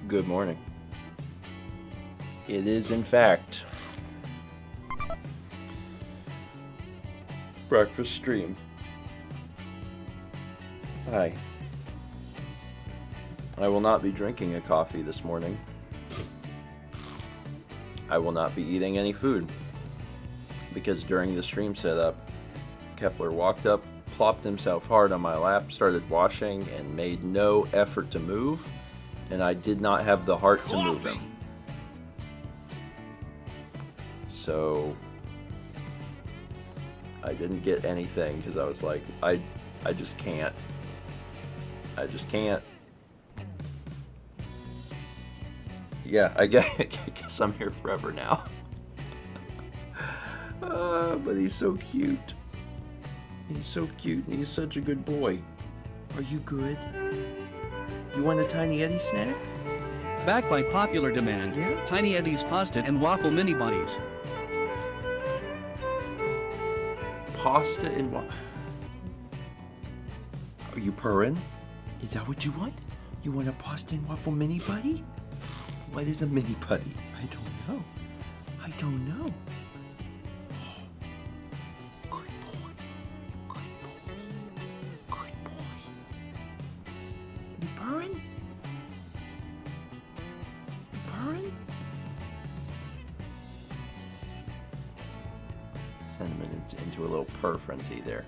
Good morning. It is, in fact, breakfast stream. Hi. I will not be drinking a coffee this morning. I will not be eating any food. Because during the stream setup, Kepler walked up, plopped himself hard on my lap, started washing, and made no effort to move. And I did not have the heart to move him. So I didn't get anything because I was like, I just can't. I just can't. Yeah, I guess I'm here forever now. But he's so cute. He's so cute and he's such a good boy. Are you good? You want a Tiny Eddie snack? Back by popular demand, Yeah? Tiny Eddie's pasta and waffle mini buddies. Pasta and what? Are you purring? Is that what you want? You want a pasta and waffle mini buddy? What is a mini buddy? I don't know. I don't know. Good boy. Good boy. Good boy. You purring? You purring? Send him into a little purr frenzy there.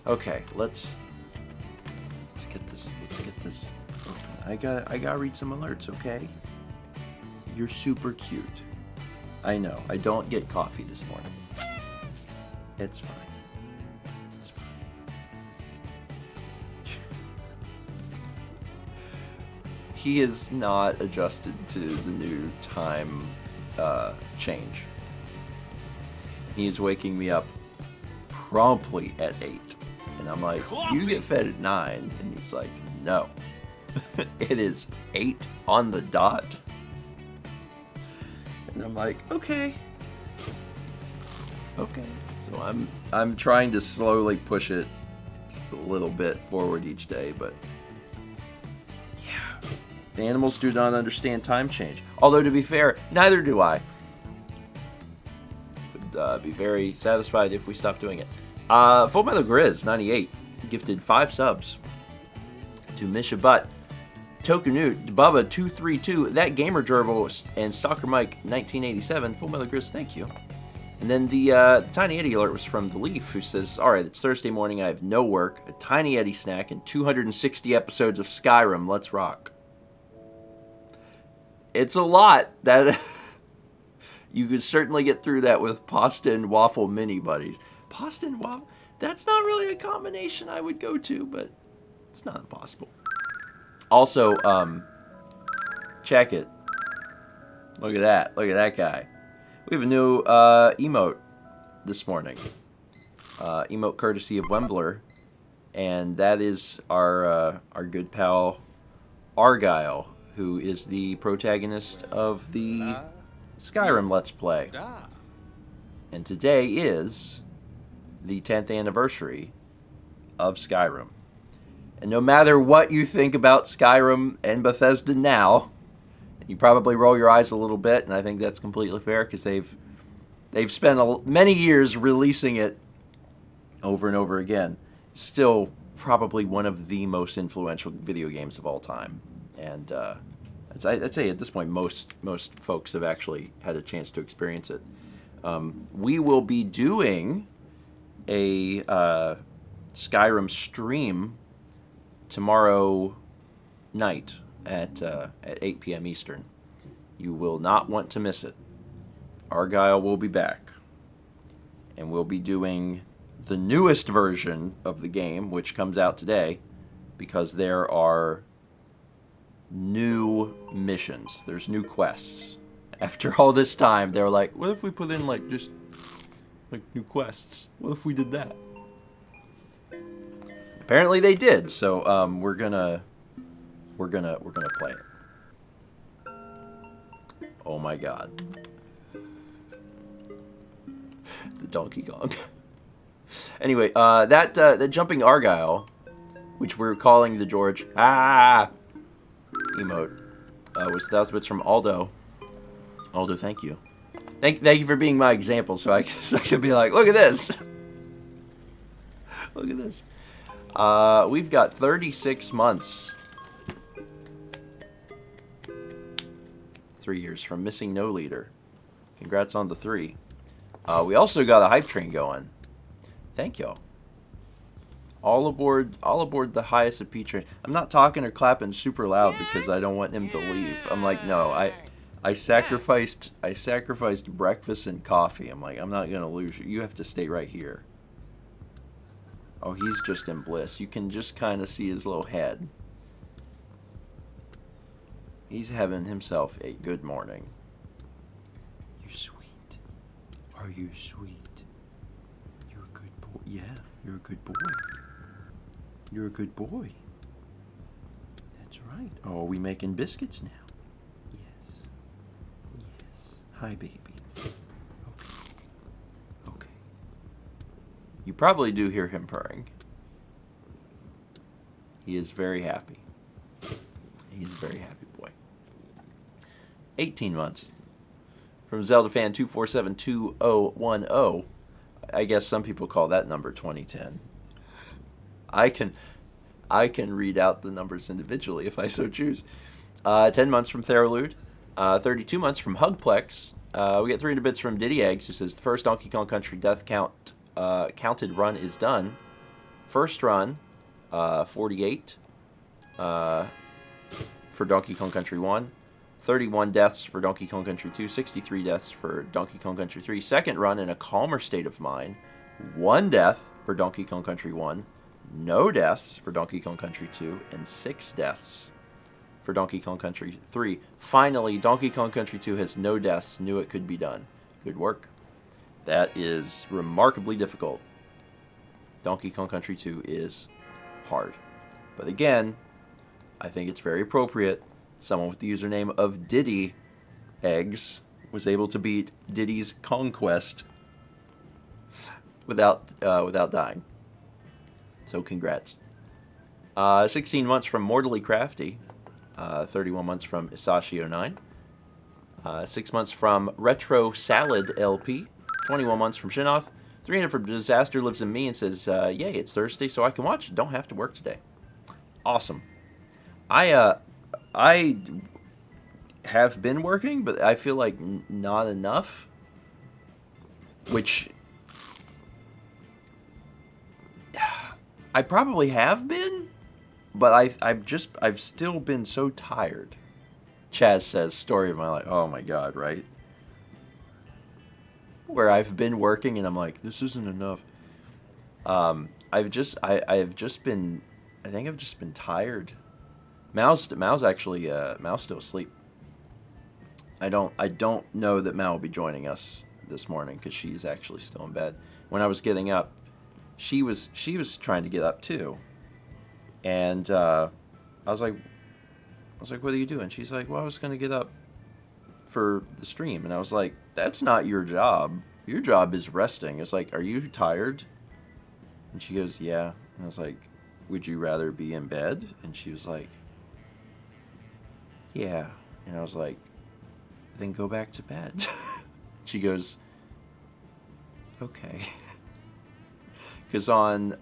Okay, let's get this open. I gotta read some alerts, okay? You're super cute. I know. I don't get coffee this morning. It's fine. It's fine. He is not adjusted to the new time change. He's waking me up promptly at 8. And I'm like, you get fed at 9. And he's like, no. It is 8 on the dot. And I'm like, okay. Okay. So I'm trying to slowly push it just a little bit forward each day, but yeah. The animals do not understand time change. Although, to be fair, neither do I. Would be very satisfied if we stopped doing it. Full Metal Grizz 98 gifted 5 subs to Misha Butt, Tokanut, Bubba 232, That Gamer Gerbil, and Stalker Mike 1987. Full Metal Grizz, thank you. And then the Tiny Eddie alert was from The Leaf, who says, "Alright, it's Thursday morning, I have no work, a Tiny Eddie snack, and 260 episodes of Skyrim. Let's rock." It's a lot. That you could certainly get through that with pasta and waffle mini buddies. Pasta and waffle? That's not really a combination I would go to, but it's not impossible. Also, check it. Look at that. Look at that guy. We have a new emote this morning. Emote courtesy of Wembler. And that is our good pal Argyl, who is the protagonist of the Skyrim Let's Play. And today is the 10th anniversary of Skyrim. And no matter what you think about Skyrim and Bethesda now, you probably roll your eyes a little bit, and I think that's completely fair because they've spent many years releasing it over and over again. Still, probably one of the most influential video games of all time. And I'd say at this point, most folks have actually had a chance to experience it. We will be doing a Skyrim stream tomorrow night at 8 p.m. Eastern. You will not want to miss it. Argyl will be back. And we'll be doing the newest version of the game, which comes out today, because there are new missions. There's new quests. After all this time, they were like, what if we put in just new quests? What if we did that? Apparently they did, so we're gonna play it. Oh my god. The Donkey Kong. Anyway, that jumping Argyl, which we're calling the George emote, Was 1,000 bits from Aldo. Aldo, thank you. Thank you for being my example, so I can be like, look at this. Look at this. We've got 36 months. 3 years from missing no leader. Congrats on the 3. We also got a hype train going. Thank y'all. All aboard the highest of P train. I'm not talking or clapping super loud because I don't want him to leave. I'm like, no, I sacrificed breakfast and coffee. I'm like, I'm not gonna lose you. You have to stay right here. Oh, he's just in bliss. You can just kind of see his little head. He's having himself a good morning. You're sweet. Are you sweet? You're a good boy. Yeah, you're a good boy. You're a good boy. That's right. Oh, are we making biscuits now? Yes. Yes. Hi, baby. Okay. Okay. You probably do hear him purring. He is very happy. He's a very happy boy. 18 months. From Zelda fan 2472010. I guess some people call that number 2010. I can read out the numbers individually if I so choose. 10 months from Theralude. 32 months from Hugplex. We get 300 bits from Diddy Eggs, who says the first Donkey Kong Country death count counted run is done. First run, 48 for Donkey Kong Country 1. 31 deaths for Donkey Kong Country 2, 63 deaths for Donkey Kong Country 3. Second run in a calmer state of mind. 1 death for Donkey Kong Country 1. No deaths for Donkey Kong Country 2. And 6 deaths for Donkey Kong Country 3. Finally, Donkey Kong Country 2 has no deaths. Knew it could be done. Good work. That is remarkably difficult. Donkey Kong Country 2 is hard. But again, I think it's very appropriate. Someone with the username of Diddy Eggs was able to beat Diddy's Conquest without dying. So congrats. 16 months from Mortally Crafty. 31 months from Isashi09. 6 months from Retro Salad LP. 21 months from Shinoth. 300 from Disaster Lives in Me and says, yay, it's Thursday so I can watch. Don't have to work today. Awesome. I have been working, but I feel like not enough. Which I probably have been, but I've still been so tired. Chaz says, story of my life. Oh my god, right? Where I've been working and I'm like, this isn't enough. I've just been tired. Mao's still asleep. I don't know that Mao will be joining us this morning because she's actually still in bed. When I was getting up, she was trying to get up too, and I was like, what are you doing? She's like, well, I was gonna get up for the stream, and I was like, that's not your job. Your job is resting. It's like, are you tired? And she goes, yeah. And I was like, would you rather be in bed? And she was like, yeah. And I was like, then go back to bed. She goes, okay. Because on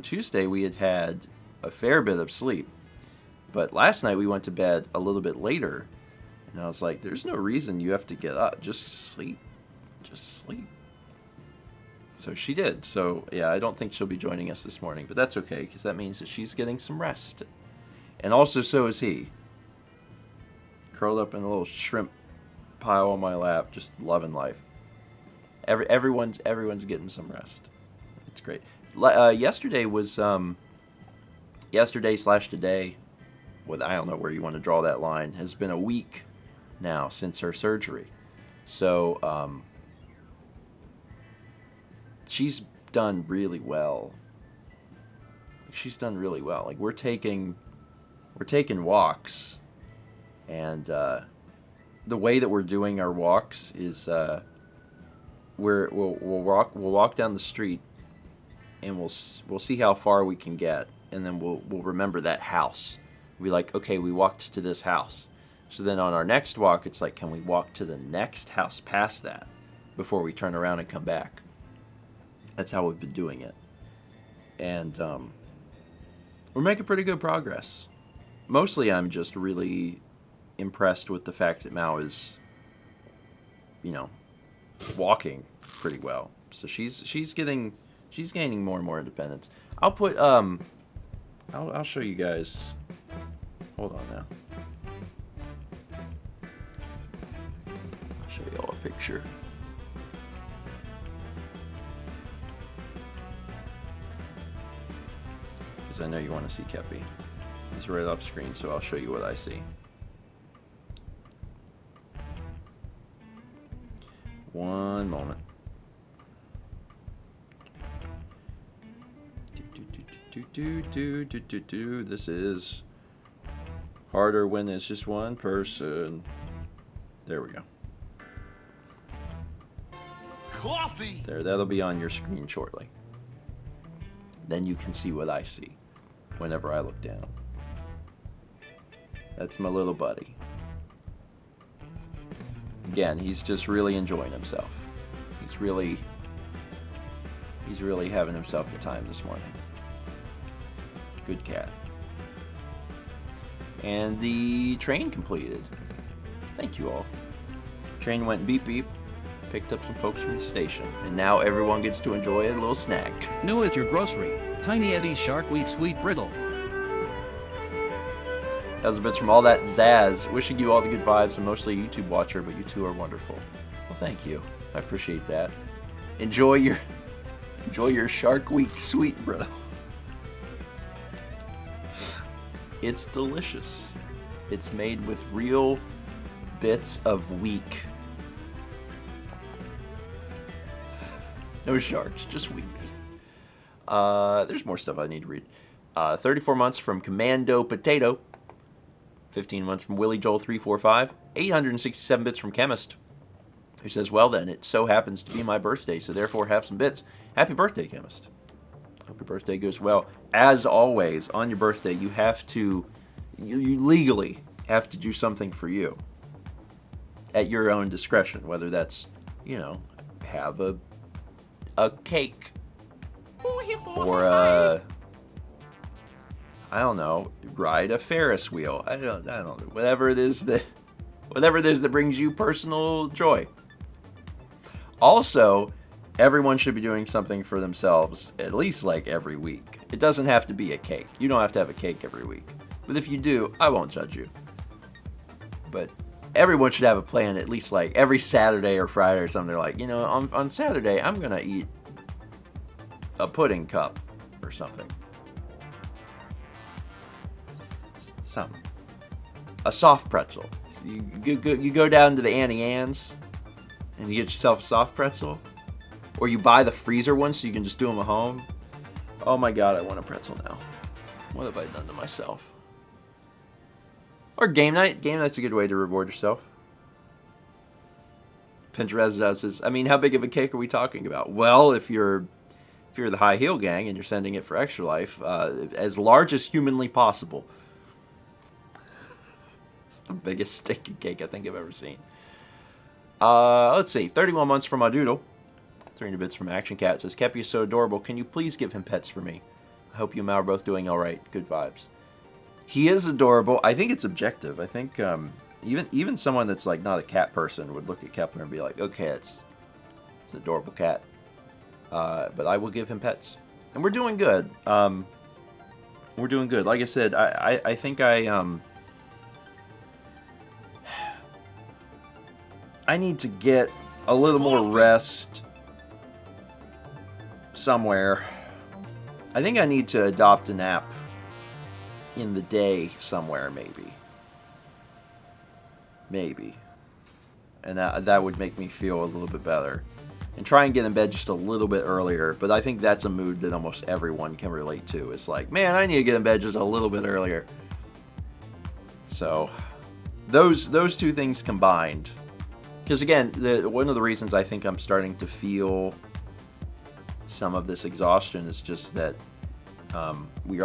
Tuesday we had a fair bit of sleep, but last night we went to bed a little bit later, and I was like, there's no reason you have to get up. Just sleep. Just sleep. So she did. So yeah, I don't think she'll be joining us this morning, but that's okay because that means that she's getting some rest, and also so is he. Curled up in a little shrimp pile on my lap, just loving life. Everyone's getting some rest. It's great. Yesterday was yesterday/today. Well, I don't know where you want to draw that line. Has been a week now since her surgery, so she's done really well. She's done really well. Like we're taking walks, and the way that we're doing our walks is we'll walk down the street, and we'll see how far we can get, and then we'll remember that house. We'll be like, okay, we walked to this house. So then on our next walk, it's like, can we walk to the next house past that before we turn around and come back? That's how we've been doing it. And we're making pretty good progress. Mostly I'm just really impressed with the fact that Mao is, you know, walking pretty well. So she's gaining more and more independence. I'll put I'll show you guys. Hold on now. I'll show you all a picture. Because I know you want to see Kepi. He's right off screen, so I'll show you what I see. One moment. This is harder when it's just one person. There we go. Coffee. There, that'll be on your screen shortly. Then you can see what I see whenever I look down. That's my little buddy. Again, he's just really enjoying himself. He's really having himself a time this morning. Good cat. And the train completed. Thank you all. Train went beep beep, picked up some folks from the station, and now everyone gets to enjoy a little snack. No, it's your grocery. Tiny Eddie's Shark Week Sweet Brittle. That was a bit from all that Zaz. Wishing you all the good vibes. I'm mostly a YouTube watcher, but you two are wonderful. Well, thank you. I appreciate that. Enjoy your Shark Week Sweet Brittle. It's delicious. It's made with real bits of weak. No sharks, just weeks. There's more stuff I need to read. 34 months from Commando Potato. 15 months from Willie Joel 345. 867 bits from Chemist, who says, well then, it so happens to be my birthday, so therefore have some bits. Happy birthday, Chemist. Hope your birthday goes well. As always, on your birthday, you have to, you legally have to do something for you. At your own discretion, whether that's, you know, have a cake. Or I don't know, ride a Ferris wheel. I don't know. Whatever it is that brings you personal joy. Also, everyone should be doing something for themselves at least like every week. It doesn't have to be a cake. You don't have to have a cake every week. But if you do, I won't judge you. But everyone should have a plan at least like every Saturday or Friday or something. They're like, you know, on Saturday, I'm going to eat a pudding cup or something. Something. A soft pretzel. So you go down to the Annie Ann's and you get yourself a soft pretzel. Or you buy the freezer one so you can just do them at home. Oh my god, I want a pretzel now. What have I done to myself? Or game night. Game night's a good way to reward yourself. Pinterest says, I mean, how big of a cake are we talking about? Well, if you're the High Heel Gang and you're sending it for Extra Life, as large as humanly possible. It's the biggest stinking cake I think I've ever seen. Let's see. 31 months from Adoodle. 300 bits from Action Cat. Says, Kepi is so adorable. Can you please give him pets for me? I hope you and Mal are both doing alright. Good vibes. He is adorable. I think it's objective. I think even someone that's like not a cat person would look at Kepler and be like, okay, it's an adorable cat. But I will give him pets. And we're doing good. We're doing good. Like I said, I think I need to get a little more rest somewhere. I think I need to adopt a nap in the day somewhere, maybe. And that would make me feel a little bit better. And try and get in bed just a little bit earlier. But I think that's a mood that almost everyone can relate to. It's like, man, I need to get in bed just a little bit earlier. So, those two things combined. Because again, one of the reasons I think I'm starting to feel some of this exhaustion is just that we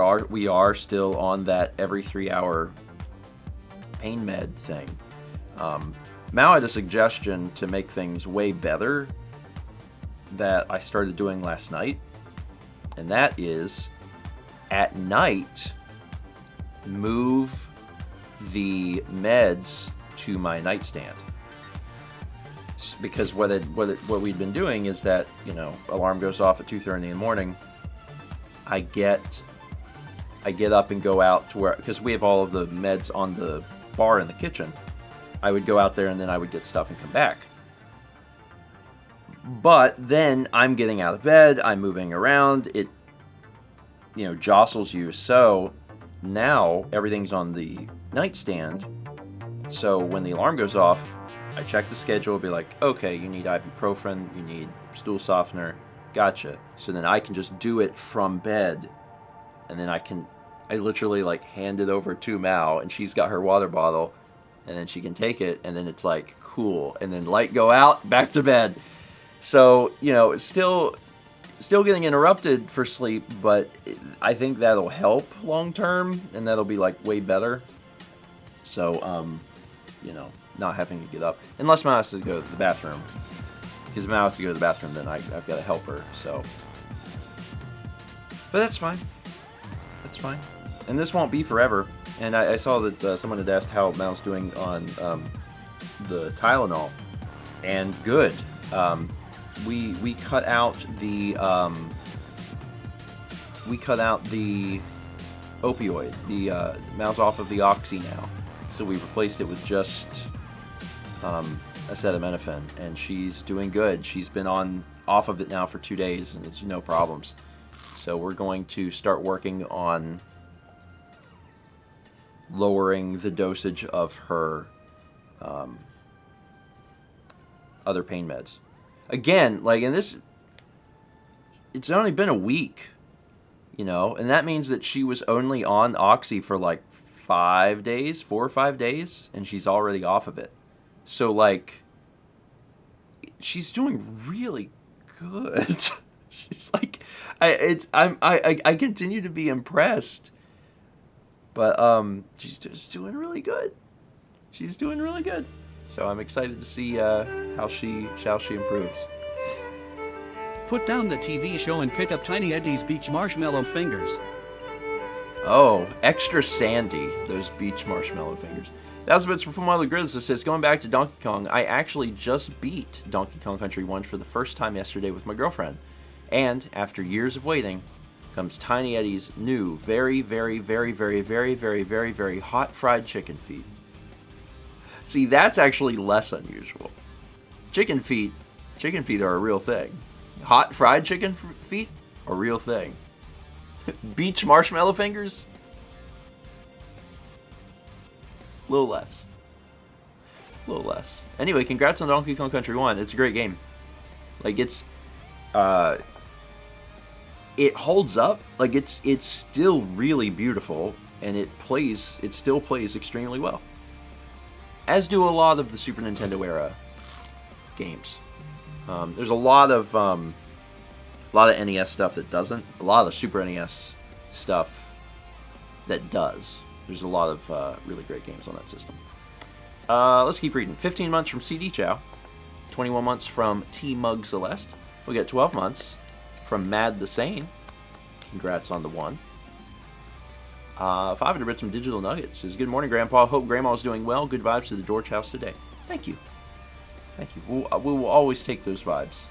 are still on that every 3 hour pain med thing. Mao had a suggestion to make things way better that I started doing last night, and that is at night move the meds to my nightstand. Because what we'd been doing is that, you know, alarm goes off at 2:30 in the morning. I get up and go out to where, because we have all of the meds on the bar in the kitchen. I would go out there and then I would get stuff and come back. But then I'm getting out of bed, I'm moving around, it, you know, jostles you. So now everything's on the nightstand. So when the alarm goes off, I check the schedule, be like, okay, you need ibuprofen, you need stool softener, gotcha. So then I can just do it from bed, and then I literally like hand it over to Mao, and she's got her water bottle, and then she can take it, and then it's like, cool, and then light go out, back to bed. So, you know, still getting interrupted for sleep, but I think that'll help long term, and that'll be like way better. So, you know, not having to get up, unless Mao has to go to the bathroom. Because if Mao has to go to the bathroom, then I've got to help her. So, but that's fine. That's fine. And this won't be forever. And I saw that someone had asked how Mao's doing on the Tylenol, and good. We cut out the opioid. The Mao's off of the oxy now, so we replaced it with just acetaminophen, and she's doing good. She's been off of it now for 2 days, and it's no problems. So we're going to start working on lowering the dosage of her other pain meds. Again, like in this, it's only been a week, you know, and that means that she was only on oxy for like 4 or 5 days, and she's already off of it. So like, she's doing really good. She's like, I continue to be impressed, but she's just doing really good. She's doing really good. So I'm excited to see how she improves. Put down the TV show and pick up Tiny Eddie's beach marshmallow fingers. Oh, extra sandy, those beach marshmallow fingers. That's bits from one of the grids that says, going back to Donkey Kong, I actually just beat Donkey Kong Country 1 for the first time yesterday with my girlfriend. And after years of waiting, comes Tiny Eddie's new, very, very, very, very, very, very, very, very hot fried chicken feet. See, that's actually less unusual. Chicken feet are a real thing. Hot fried chicken feet, a real thing. Beach marshmallow fingers, a little less. Anyway, congrats on Donkey Kong Country 1. It's a great game. Like, it holds up. Like, it's still really beautiful, and it still plays extremely well. As do a lot of the Super Nintendo era games. There's a lot of NES stuff that doesn't. A lot of the Super NES stuff that does. There's a lot of really great games on that system. Let's keep reading. 15 months from CD Chow. 21 months from T Mug Celeste. We got 12 months from Mad the Sane. Congrats on the one. 500 bits from Digital Nuggets. Says, good morning, Grandpa. Hope Grandma's doing well. Good vibes to the George house today. Thank you. Thank you. We will always take those vibes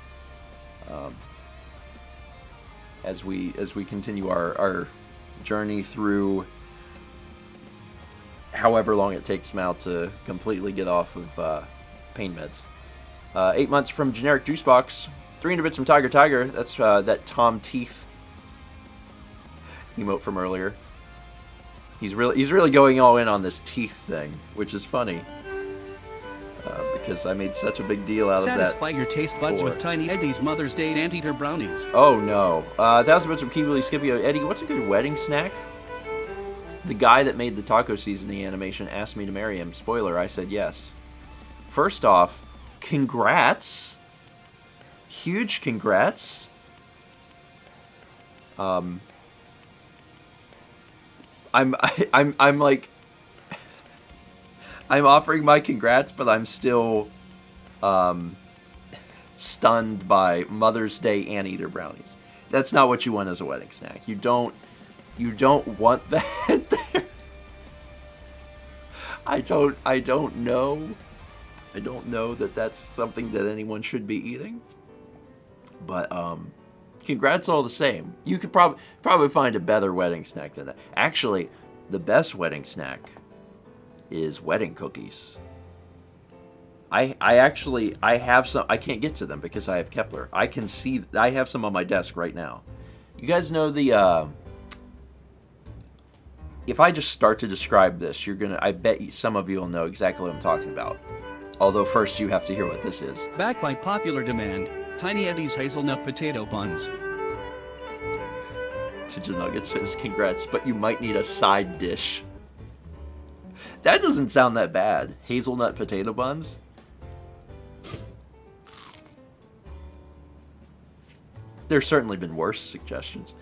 as we continue our journey through however long it takes Mal to completely get off of pain meds. 8 months from Generic Juicebox. 300 bits from Tiger. That's that Tom Teeth emote from earlier. He's really going all in on this teeth thing, which is funny. Because I made such a big deal out of that. Satisfy your taste buds with Tiny Eddie's Mother's Day Anteater Brownies. Oh no. 1,000 bits from Keebly Scipio. Eddie, what's a good wedding snack? The guy that made the taco seasoning animation asked me to marry him. Spoiler, I said yes. First off, congrats. Huge congrats. I'm like I'm offering my congrats, but I'm still stunned by Mother's Day anteater brownies. That's not what you want as a wedding snack. You don't want that there. I don't know. I don't know that that's something that anyone should be eating. But congrats all the same. You could probably find a better wedding snack than that. Actually, the best wedding snack is wedding cookies. I have some. I can't get to them because I have Kepler. I have some on my desk right now. You guys know the if I just start to describe this, I bet some of you will know exactly what I'm talking about. Although first you have to hear what this is. Backed by popular demand, Tiny Eddie's hazelnut potato buns. Ninja Nugget says congrats, but you might need a side dish. That doesn't sound that bad. Hazelnut potato buns. There's certainly been worse suggestions.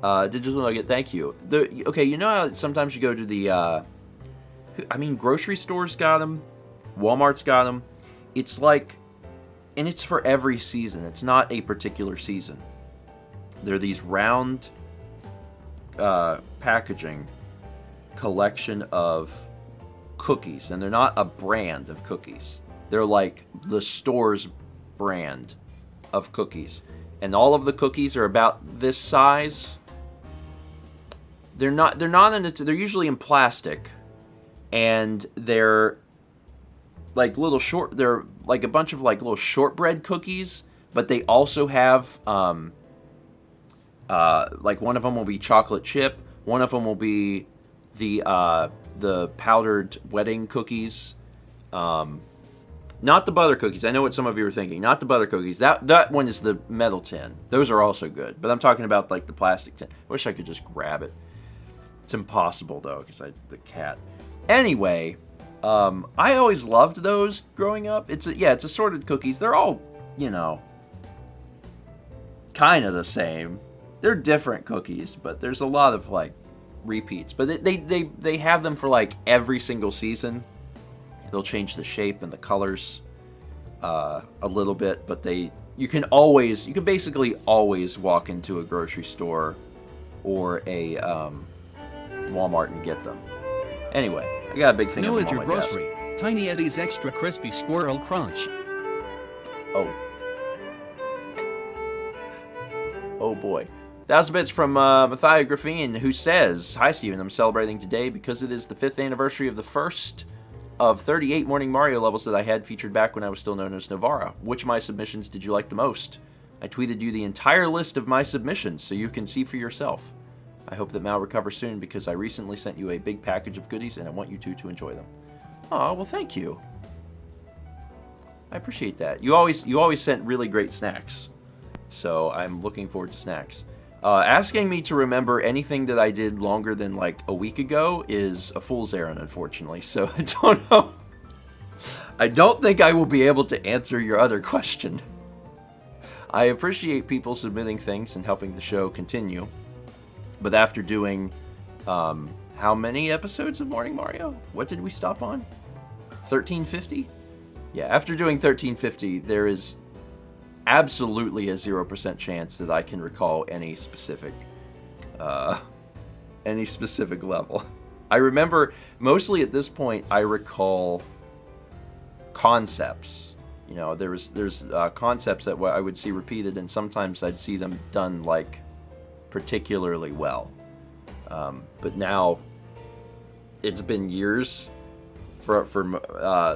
Digital Nugget, thank you. Okay, you know how sometimes you go to the, grocery stores got them, Walmart's got them. It's like, and it's for every season. It's not a particular season. They're these round packaging collection of cookies, and they're not a brand of cookies. They're like the store's brand of cookies. And all of the cookies are about this size. They're usually in plastic, and they're like they're like a bunch of like little shortbread cookies, but they also have like one of them will be chocolate chip, one of them will be the powdered wedding cookies. Not the butter cookies. I know what some of you are thinking. Not the butter cookies. That one is the metal tin. Those are also good. But I'm talking about like the plastic tin. I wish I could just grab it. It's impossible though, because the cat. Anyway, I always loved those growing up. It's assorted cookies. They're all, kind of the same. They're different cookies, but there's a lot of like repeats. But they have them for like every single season. They'll change the shape and the colors a little bit, but you can basically always walk into a grocery store or a Walmart and get them. Anyway, I got a big thing of them at your on my desk. grocery. Tiny Eddie's Extra Crispy Squirrel Crunch. Oh boy. 1,000 bits from Matthias Graphene, who says, "Hi Steven, I'm celebrating today because it is the 5th anniversary of the first of 38 Morning Mario levels that I had featured back when I was still known as Novara. Which of my submissions did you like the most? I tweeted you the entire list of my submissions so you can see for yourself. I hope that Mal recovers soon because I recently sent you a big package of goodies and I want you to enjoy them." Oh, well, thank you. I appreciate that. You always sent really great snacks, so I'm looking forward to snacks. Asking me to remember anything that I did longer than like a week ago is a fool's errand, unfortunately. So I don't know. I don't think I will be able to answer your other question. I appreciate people submitting things and helping the show continue. But after doing, how many episodes of Morning Mario? What did we stop on? 1350? Yeah, after doing 1350, there is absolutely a 0% chance that I can recall any specific level. I remember, mostly at this point, I recall concepts. There's concepts that I would see repeated, and sometimes I'd see them done like particularly well. But now it's been years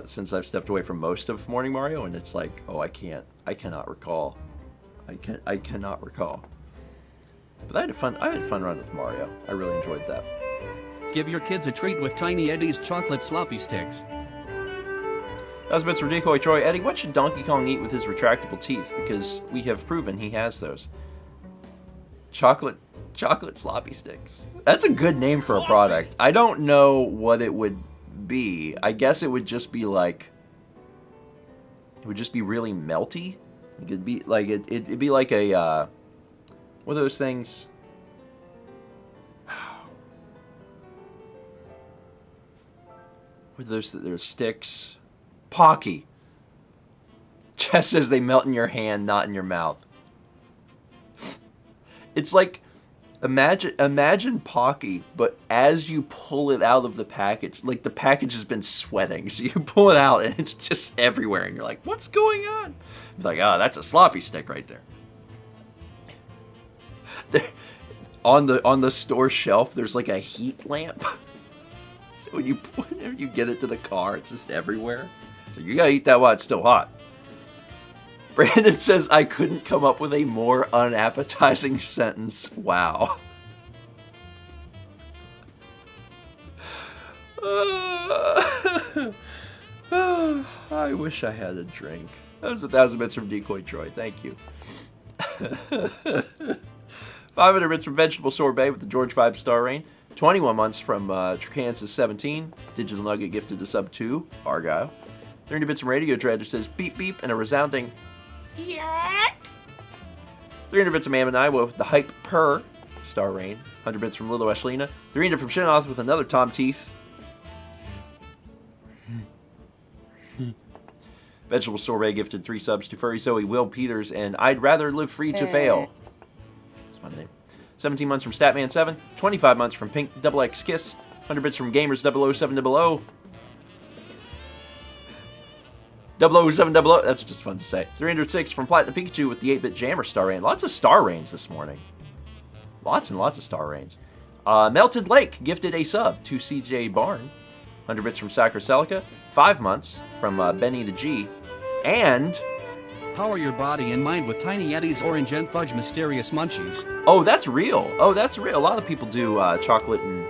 since I've stepped away from most of Morning Mario, and it's like, I cannot recall. I cannot recall. But I had a fun run with Mario. I really enjoyed that. Give your kids a treat with Tiny Eddie's chocolate sloppy sticks. That was bits from Decoy Troy. Eddie, what should Donkey Kong eat with his retractable teeth? Because we have proven he has those. Chocolate sloppy sticks. That's a good name for a product. I don't know what it would be. I guess it would just be like, it would just be really melty. It could be like it'd be like a what are those things? What are there's sticks. Pocky. Chaz says they melt in your hand, not in your mouth. It's like, imagine Pocky, but as you pull it out of the package, like the package has been sweating, so you pull it out and it's just everywhere, and you're like, what's going on? It's like, oh, that's a sloppy stick right there. On the store shelf, there's like a heat lamp. So whenever you get it to the car, it's just everywhere. So you gotta eat that while it's still hot. Brandon says, I couldn't come up with a more unappetizing sentence. Wow. I wish I had a drink. That was 1,000 bits from Decoy Troy. Thank you. 500 bits from Vegetable Sorbet with the George 5-star rain. 21 months from Kansas 17. Digital Nugget gifted to sub 2. Argyl. 30 bits from Radio Dreader says beep beep and a resounding yak. 300 bits from Ammonai with the hype purr. Star rain. 100 bits from Lilo Ashlina. 300 from Shinoth with another Tom Teeth. Vegetable Sorbet gifted 3 subs to Furry Zoe, Will Peters, and I'd Rather Live Free to Fail. That's my name. 17 months from Statman7. 25 months from Pink Double X Kiss. 100 bits from Gamers 00700. 00700, that's just fun to say. 306 from Platinum Pikachu with the 8-bit Jammer star rain. Lots of star rains this morning. Lots and lots of star rains. Melted Lake gifted a sub to CJ Barn. 100 bits from Sacra Celica. 5 months from Benny the G. And Power your body and mind with Tiny Yeti's Orange and Fudge Mysterious Munchies. oh, that's real. Oh, that's real. A lot of people do chocolate and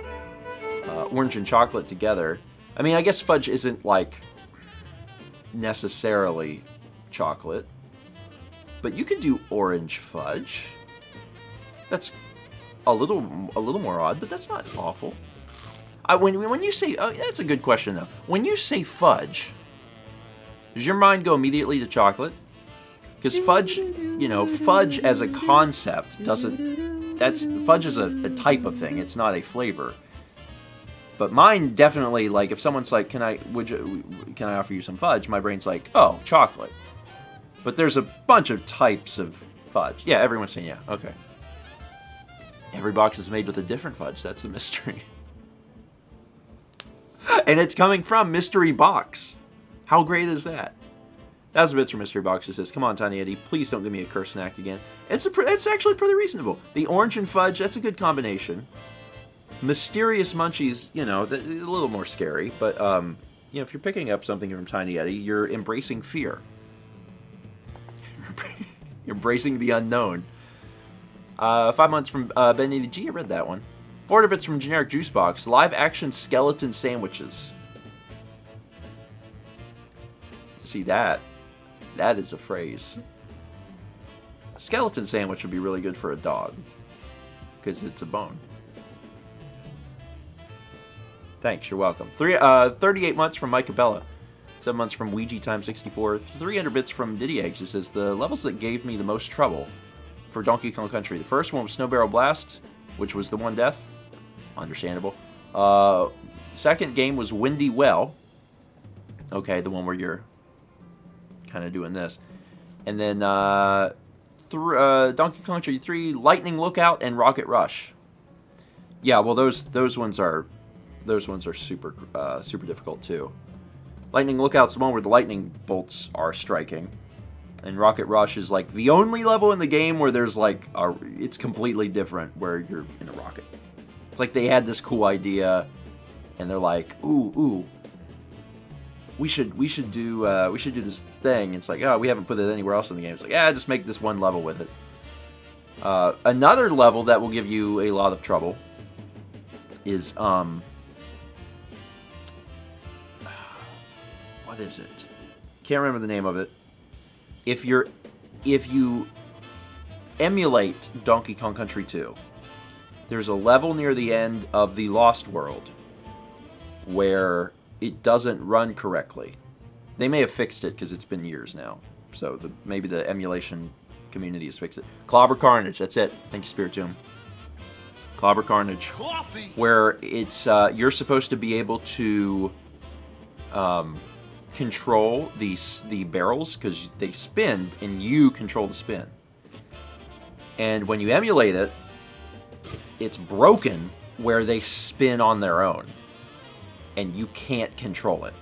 orange and chocolate together. I mean, I guess fudge isn't like necessarily chocolate, but you could do orange fudge. That's a little more odd, but that's not awful. When you say, that's a good question though. When you say fudge, does your mind go immediately to chocolate? Because fudge, fudge as a concept doesn't. Fudge is a type of thing. It's not a flavor. But mine definitely, like, if someone's like, can I offer you some fudge? My brain's like, oh, chocolate. But there's a bunch of types of fudge. Yeah, everyone's saying yeah. Okay. Every box is made with a different fudge. That's a mystery. And it's coming from Mystery Box. How great is that? That's a bit from Mystery Box. It says, come on, Tiny Eddie, please don't give me a curse snack again. It's actually pretty reasonable. The orange and fudge, that's a good combination. Mysterious Munchies, a little more scary, but if you're picking up something from Tiny Eddie, you're embracing fear. You're embracing the unknown. 5 months from Benny the G, I read that one. 400 bits from Generic Juice Box. Live action skeleton sandwiches. See that? That is a phrase. A skeleton sandwich would be really good for a dog, because it's a bone. Thanks, you're welcome. 38 months from Mike Cabela. 7 months from Ouija Time 64. 300 bits from Diddy Eggs. It says, the levels that gave me the most trouble for Donkey Kong Country. The first one was Snow Barrel Blast, which was the one death. Understandable. Second game was Windy Well. Okay, the one where you're kind of doing this. And then Donkey Kong Country 3, Lightning Lookout, and Rocket Rush. Yeah, well, those ones are super difficult too. Lightning Lookout's the one where the lightning bolts are striking, and Rocket Rush is like the only level in the game where there's like it's completely different, where you're in a rocket. It's like they had this cool idea, and they're like, ooh, we should do this thing. It's like, oh, we haven't put it anywhere else in the game. It's like, just make this one level with it. Another level that will give you a lot of trouble is what is it? Can't remember the name of it. If you emulate Donkey Kong Country 2, there's a level near the end of the Lost World where it doesn't run correctly. They may have fixed it because it's been years now, so maybe the emulation community has fixed it. Clobber Carnage, that's it. Thank you, Spirit Tomb. Clobber Carnage, Coffee. where it's you're supposed to be able to control the barrels because they spin and you control the spin. And when you emulate it, it's broken where they spin on their own and you can't control it.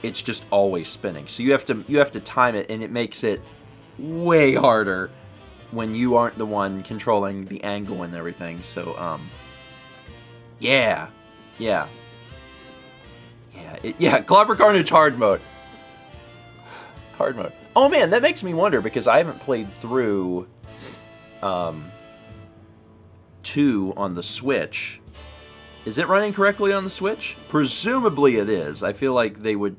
It's just always spinning. So you have to time it, and it makes it way harder when you aren't the one controlling the angle and everything. So yeah. Clobber Carnage hard mode. Oh man, that makes me wonder because I haven't played through 2 on the Switch. Is it running correctly on the Switch? Presumably it is. I feel like they would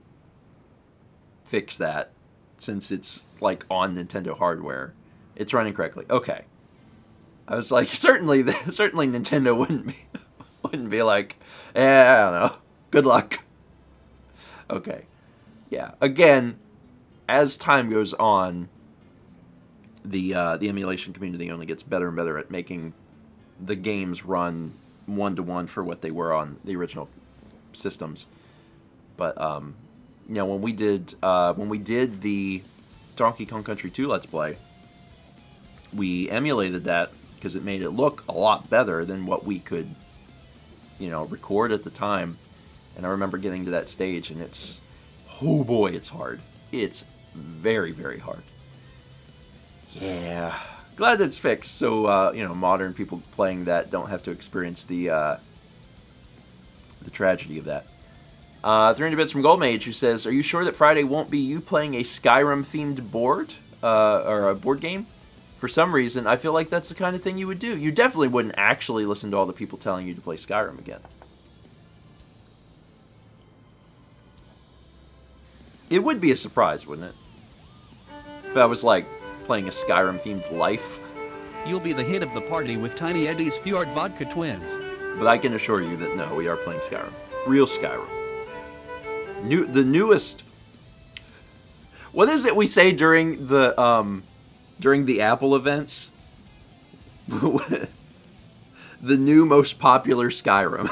fix that since it's like on Nintendo hardware. It's running correctly. Okay. I was like, certainly Nintendo wouldn't be like, I don't know. Good luck. Okay. Yeah. Again, as time goes on, the emulation community only gets better and better at making the games run 1-to-1 for what they were on the original systems. But when we did the Donkey Kong Country 2 Let's Play, we emulated that because it made it look a lot better than what we could, record at the time. And I remember getting to that stage, and it's hard. It's very, very hard. Yeah. Glad it's fixed, so, modern people playing that don't have to experience the tragedy of that. 300 bits from Goldmage, who says, are you sure that Friday won't be you playing a Skyrim-themed board, or a board game? For some reason, I feel like that's the kind of thing you would do. You definitely wouldn't actually listen to all the people telling you to play Skyrim again. It would be a surprise, wouldn't it? If I was, like, playing a Skyrim-themed life. You'll be the hit of the party with Tiny Eddie's Fjord Vodka Twins. But I can assure you that, no, we are playing Skyrim. Real Skyrim. The newest... What is it we say during the Apple events? The new most popular Skyrim.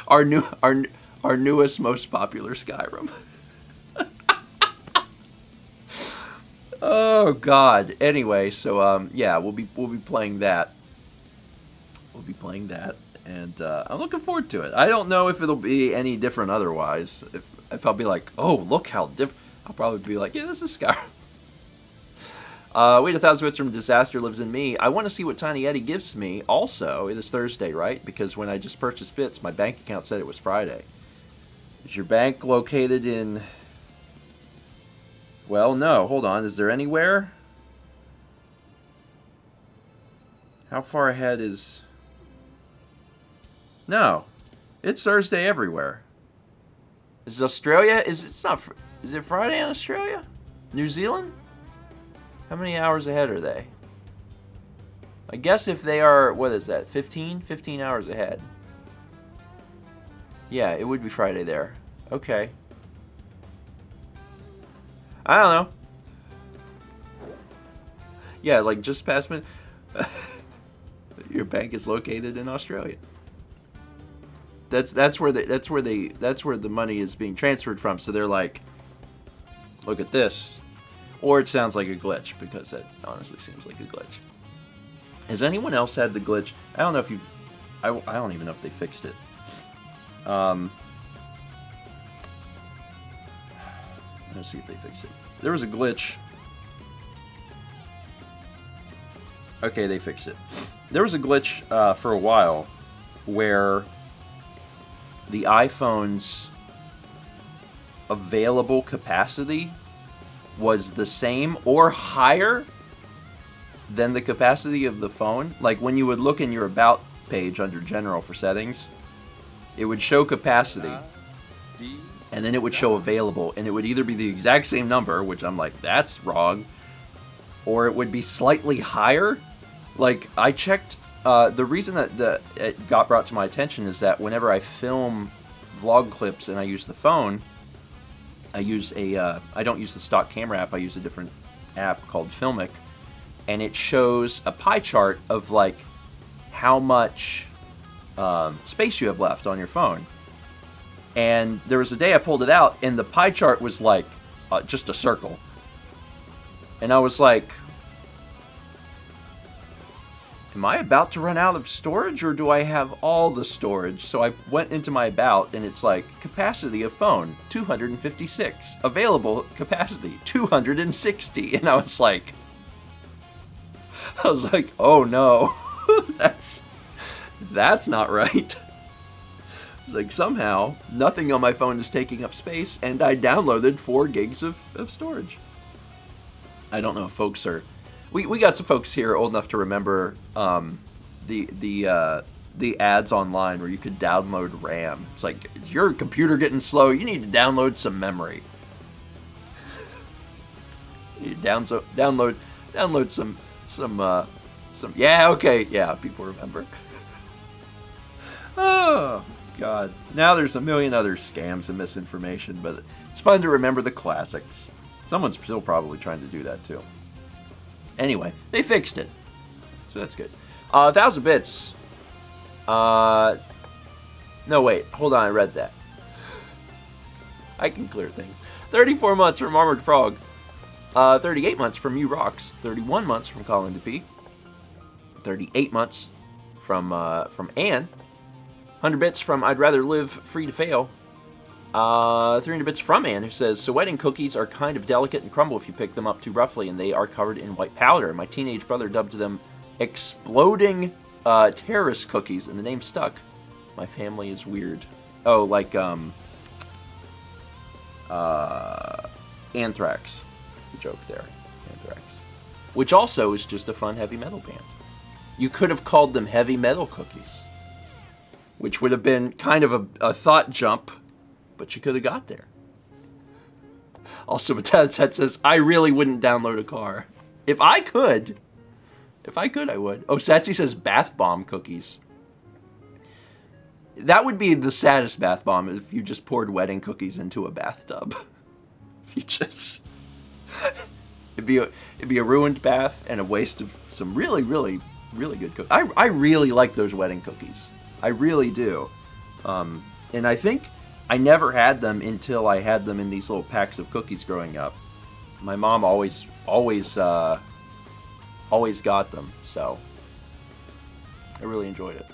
Our newest most popular Skyrim. Oh God. Anyway, so yeah, we'll be playing that. And I'm looking forward to it. I don't know if it'll be any different otherwise. If I'll be like, oh, look how different. I'll probably be like, yeah, this is Skyrim. Wait 1,000 bits from Disaster Lives in Me. I want to see what Tiny Eddie gives me. Also, it is Thursday, right? Because when I just purchased bits, my bank account said it was Friday. Is your bank located in... Well, no. Hold on. Is there anywhere? How far ahead is... No. It's Thursday everywhere. Is Australia? Is it Friday in Australia? New Zealand? How many hours ahead are they? I guess if they are, what is that, 15 hours ahead. Yeah, it would be Friday there. Okay. I don't know. Yeah, like just past minute. Your bank is located in Australia. That's where the money is being transferred from. So they're like, look at this. Or it sounds like a glitch, because it honestly seems like a glitch. Has anyone else had the glitch? I don't know if you've... I don't even know if they fixed it. Let's see if they fixed it. There was a glitch. Okay, they fixed it. There was a glitch for a while where the iPhone's available capacity was the same or higher than the capacity of the phone. Like when you would look in your About page under General for settings, it would show capacity, and then it would show available, and it would either be the exact same number, which I'm like, that's wrong, or it would be slightly higher. Like, I checked, the reason that it got brought to my attention is that whenever I film vlog clips and I use the phone, I use I don't use the stock camera app, I use a different app called Filmic, and it shows a pie chart of, like, how much space you have left on your phone. And there was a day I pulled it out, and the pie chart was like just a circle. And I was like, am I about to run out of storage, or do I have all the storage? So I went into my about, and it's like, capacity of phone, 256. Available capacity, 260. And I was like, oh no, that's not right. It's like, somehow, nothing on my phone is taking up space, and I downloaded 4 gigs of storage. I don't know if folks are... We got some folks here old enough to remember the ads online where you could download RAM. It's like, is your computer getting slow? You need to download some memory. You download some yeah, okay, yeah, people remember. Oh, God. Now there's a million other scams and misinformation, but it's fun to remember the classics. Someone's still probably trying to do that too. Anyway, they fixed it, so that's good. 1,000 bits. No, wait, hold on, I read that. I can clear things. 34 months from Armored Frog. 38 months from You Rocks. 31 months from Colin DeP. 38 months from Anne. 100 bits from I'd Rather Live Free to Fail. 300 bits from Anne, who says, so wedding cookies are kind of delicate and crumble if you pick them up too roughly, and they are covered in white powder. My teenage brother dubbed them exploding terrorist cookies, and the name stuck. My family is weird. Oh, like Anthrax. That's the joke there. Anthrax. Which also is just a fun heavy metal band. You could have called them heavy metal cookies, which would have been kind of a thought jump, but you could have got there. Also, Matazat says, I really wouldn't download a car. If I could, I would. Oh, Satsy says bath bomb cookies. That would be the saddest bath bomb if you just poured wedding cookies into a bathtub. If you just... It'd be a ruined bath and a waste of some really, really, really good cookies. I really like those wedding cookies. I really do. And I think I never had them until I had them in these little packs of cookies growing up. My mom always got them, so I really enjoyed it.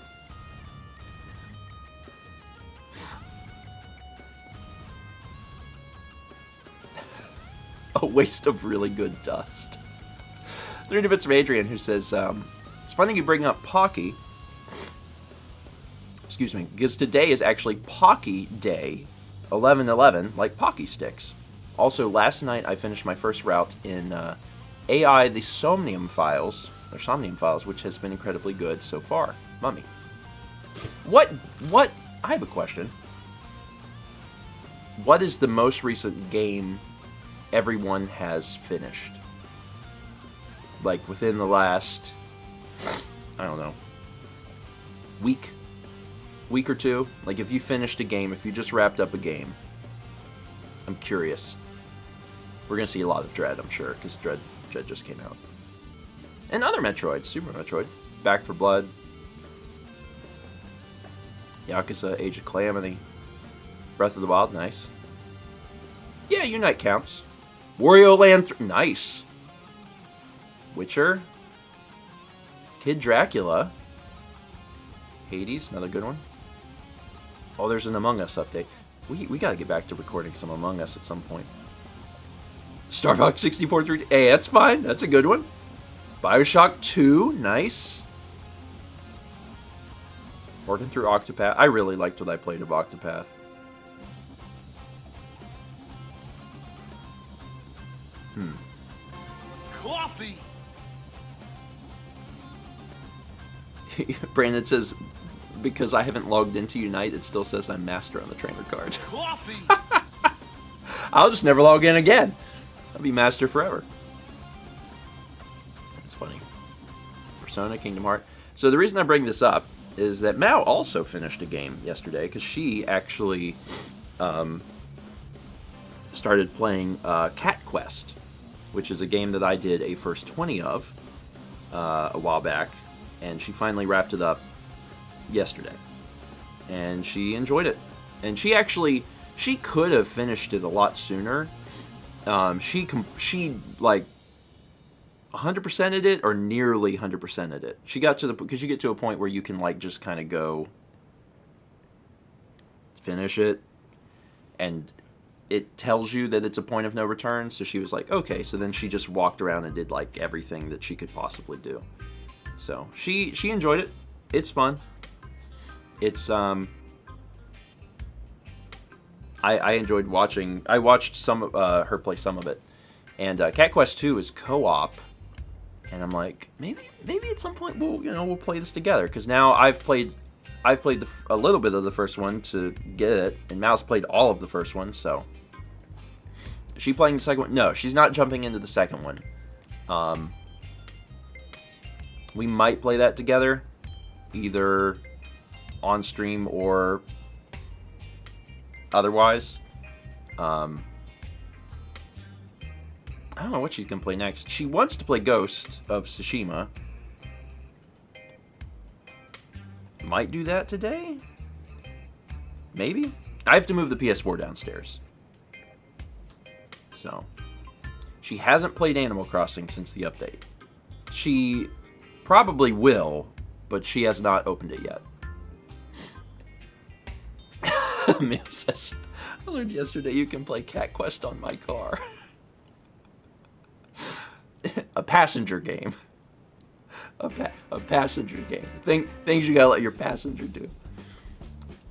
A waste of really good dust. 300 bits from Adrian, who says, it's funny you bring up Pocky. Excuse me, because today is actually Pocky Day, 11/11, like Pocky sticks. Also, last night I finished my first route in AI, the Somnium Files, which has been incredibly good so far. Mummy. What, I have a question. What is the most recent game everyone has finished? Like, within the last, I don't know, week or two? Like, if you finished a game, if you just wrapped up a game, I'm curious. We're gonna see a lot of Dread, I'm sure, because Dread just came out. And other Metroids, Super Metroid, Back for Blood, Yakuza, Age of Calamity, Breath of the Wild, nice. Yeah, Unite counts. Wario Land, nice. Witcher, Kid Dracula, Hades, another good one. Oh, there's an Among Us update. We gotta get back to recording some Among Us at some point. Starbucks 64 3D. Hey, that's fine. That's a good one. Bioshock 2, nice. Working through Octopath. I really liked what I played of Octopath. Coffee. Brandon says, because I haven't logged into Unite, it still says I'm master on the trainer card. Coffee. I'll just never log in again. I'll be master forever. That's funny. Persona, Kingdom Hearts. So the reason I bring this up is that Mao also finished a game yesterday, because she actually started playing Cat Quest, which is a game that I did a first 20 of a while back, and she finally wrapped it up yesterday. And she enjoyed it. And she could have finished it a lot sooner. She like 100%ed it, or nearly 100%ed it. She got to because you get to a point where you can like just kind of go finish it, and it tells you that it's a point of no return. So she was like, okay. So then she just walked around and did like everything that she could possibly do. So she enjoyed it. It's fun. It's I enjoyed watching. I watched some of her play some of it, and Cat Quest 2 is co-op, and I'm like, maybe at some point we'll play this together, because now I've played a little bit of the first one to get it, and Mal's played all of the first one. So is she playing the second one? No, she's not jumping into the second one. We might play that together, either on stream or otherwise. I don't know what she's gonna play next. She wants to play Ghost of Tsushima. Might do that today? Maybe? I have to move the PS4 downstairs. So, she hasn't played Animal Crossing since the update. She probably will, but she has not opened it yet. Emil says, I learned yesterday you can play Cat Quest on my car. A passenger game. A passenger game. Things you gotta let your passenger do.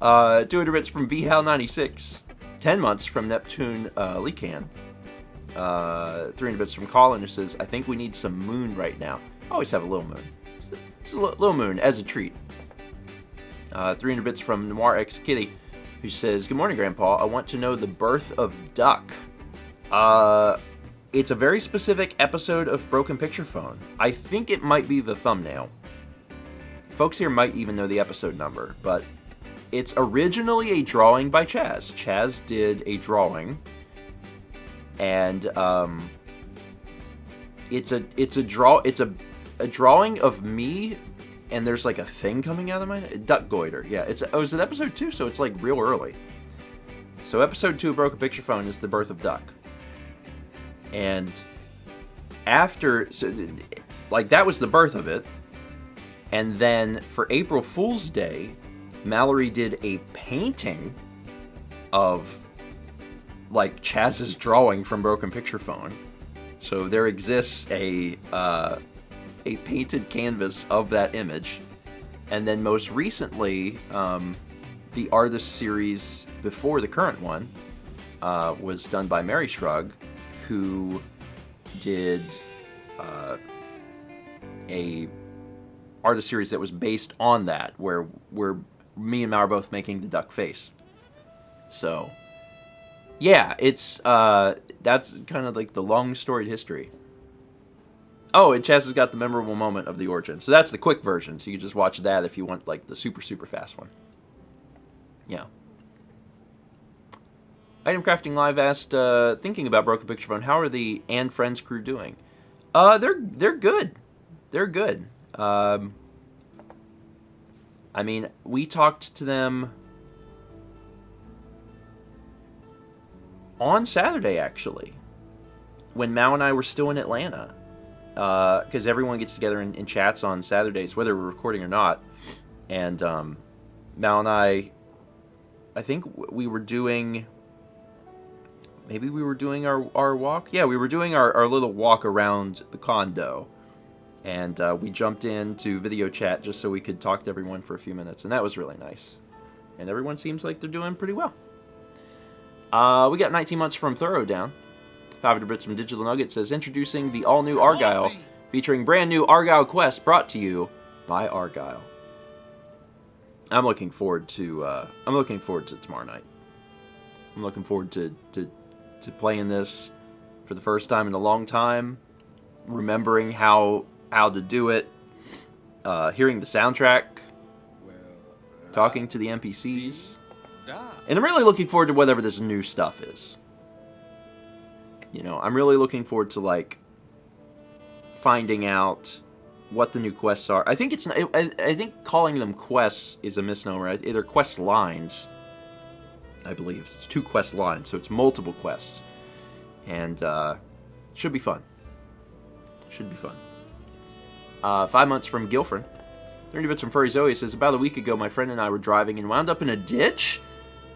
200 bits from VHAL96. 10 months from Neptune Leakan. 300 bits from Colin, who says, I think we need some moon right now. Always have a little moon. It's a little moon as a treat. 300 bits from Noir X Kitty, who says, good morning, Grandpa. I want to know the birth of Duck. It's a very specific episode of Broken Picture Phone. I think it might be the thumbnail. Folks here might even know the episode number, but it's originally a drawing by Chaz. Chaz did a drawing, and it's a drawing of me, and there's like a thing coming out of my duck goiter. Yeah, it was an episode 2, so it's like real early. So episode 2 of Broken Picture Phone is the birth of Duck. And after, so like that was the birth of it. And then for April Fool's Day, Mallory did a painting of like Chaz's drawing from Broken Picture Phone. So there exists a painted canvas of that image. And then most recently, the artist series before the current one was done by Mary Shrug, who did a artist series that was based on that, where me and Mal are both making the duck face. So, yeah, it's that's kind of like the long storied history. Oh, and Chaz has got the memorable moment of the origin. So that's the quick version. So you can just watch that if you want like the super fast one. Yeah. Item Crafting Live asked, thinking about Broken Picture Phone, how are the And Friends crew doing? They're good. They're good. I mean, we talked to them on Saturday, actually, when Mal and I were still in Atlanta. Because everyone gets together and chats on Saturdays, whether we're recording or not. And Mal and I think we were doing... Maybe we were doing our walk? Yeah, we were doing our little walk around the condo. And we jumped into video chat just so we could talk to everyone for a few minutes. And that was really nice. And everyone seems like they're doing pretty well. We got 19 months from Thorough Down. 500 bits from Digital Nugget says, introducing the all-new Argyl, featuring brand new Argyl quests brought to you by Argyl. I'm looking forward to tomorrow night. I'm looking forward to playing this for the first time in a long time, remembering how to do it, hearing the soundtrack, talking to the NPCs, and I'm really looking forward to whatever this new stuff is. You know, I'm really looking forward to like finding out what the new quests are. I think I think calling them quests is a misnomer. They're quest lines. I believe. It's 2 quest lines, so it's multiple quests. And should be fun. Should be fun. 5 months from Guilford. 30 bits from Furry Zoe says, about a week ago, my friend and I were driving and wound up in a ditch.